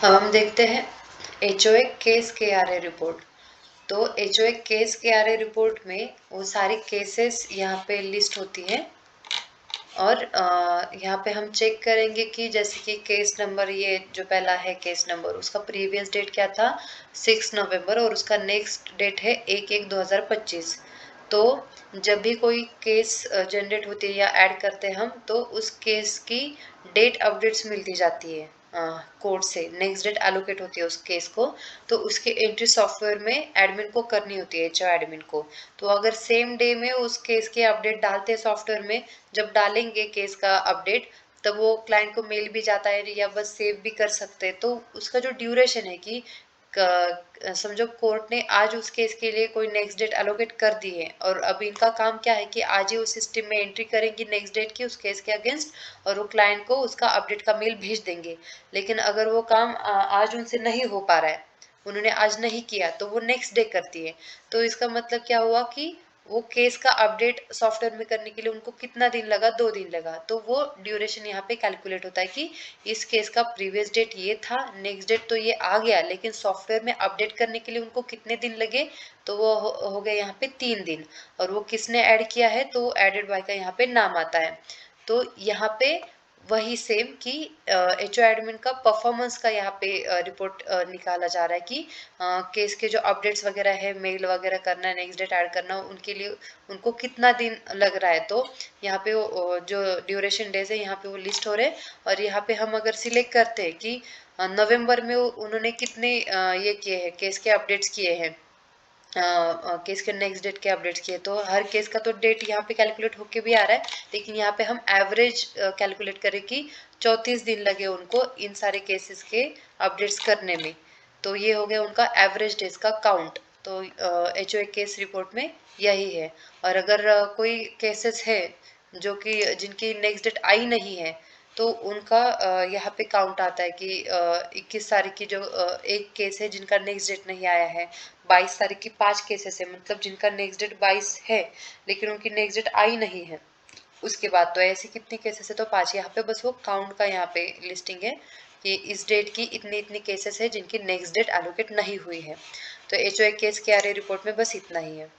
अब हम देखते हैं एचओए केस के आर ए रिपोर्ट। तो एचओए केस के आर ए रिपोर्ट में वो सारी केसेस यहाँ पे लिस्ट होती हैं और यहाँ पे हम चेक करेंगे कि जैसे कि केस नंबर, ये जो पहला है केस नंबर, उसका प्रीवियस डेट क्या था 6 नवंबर और उसका नेक्स्ट डेट है 1/1/2025। तो जब भी कोई केस जनरेट होती है या ऐड करते हैं हम, तो उस केस की डेट अपडेट्स मिलती जाती है कोर्ट से, नेक्स्ट डेट एलोकेट होती है उस केस को। तो उसके एंट्री सॉफ्टवेयर में एडमिन को करनी होती है, एचओ एडमिन को। तो अगर सेम डे में उस केस के अपडेट डालते हैं सॉफ्टवेयर में, जब डालेंगे केस का अपडेट, तब वो क्लाइंट को मेल भी जाता है या बस सेव भी कर सकते हैं। तो उसका जो ड्यूरेशन है कि समझो कोर्ट ने आज उस केस के लिए कोई नेक्स्ट डेट एलोकेट कर दी है और अब इनका काम क्या है कि आज ही उस सिस्टम में एंट्री करेंगे नेक्स्ट डेट की उस केस के अगेंस्ट, और वो क्लाइंट को उसका अपडेट का मेल भेज देंगे। लेकिन अगर वो काम आज उनसे नहीं हो पा रहा है, उन्होंने आज नहीं किया, तो वो नेक्स्ट डे करती है। तो इसका मतलब क्या हुआ कि वो केस का अपडेट सॉफ्टवेयर में करने के लिए उनको कितना दिन लगा, 2 दिन लगा। तो वो ड्यूरेशन यहाँ पे कैलकुलेट होता है कि इस केस का प्रीवियस डेट ये था, नेक्स्ट डेट तो ये आ गया, लेकिन सॉफ्टवेयर में अपडेट करने के लिए उनको कितने दिन लगे। तो वो हो गए यहाँ पे 3 दिन। और वो किसने ऐड किया है, तो एडेड बाय का यहाँ पे नाम आता है। तो यहाँ पे वही सेम कि एचओ एडमिन का परफॉर्मेंस का यहाँ पे रिपोर्ट निकाला जा रहा है कि केस के जो अपडेट्स वगैरह है, मेल वगैरह करना है, नेक्स्ट डेट ऐड करना, उनके लिए उनको कितना दिन लग रहा है। तो यहाँ पे वो जो ड्यूरेशन डेज है यहाँ पे वो लिस्ट हो रहे हैं। और यहाँ पे हम अगर सिलेक्ट करते हैं कि नवंबर में उन्होंने कितने ये किए हैं, केस के अपडेट्स किए हैं, केस के नेक्स्ट डेट के अपडेट्स किए, तो हर केस का तो डेट यहाँ पे कैलकुलेट होके भी आ रहा है। लेकिन यहाँ पे हम एवरेज कैलकुलेट करें कि 34 दिन लगे उनको इन सारे केसेस के अपडेट्स करने में। तो ये हो गया उनका एवरेज डेज का काउंट। तो एच ओ केस रिपोर्ट में यही है। और अगर कोई केसेस है जो कि जिनकी नेक्स्ट डेट आई नहीं है, तो उनका यहाँ पे काउंट आता है कि 21 तारीख की जो एक केस है जिनका नेक्स्ट डेट नहीं आया है, 22 तारीख की 5 केसेस है, मतलब जिनका नेक्स्ट डेट 22 है लेकिन उनकी नेक्स्ट डेट आई नहीं है उसके बाद। तो ऐसे कितनी केसेस है, तो 5। यहाँ पे बस वो काउंट का यहाँ पे लिस्टिंग है कि इस डेट की इतनी इतनी केसेस है जिनकी नेक्स्ट डेट एलोकेट नहीं हुई है। तो एच ओ केस के आर ए रिपोर्ट में बस इतना ही है।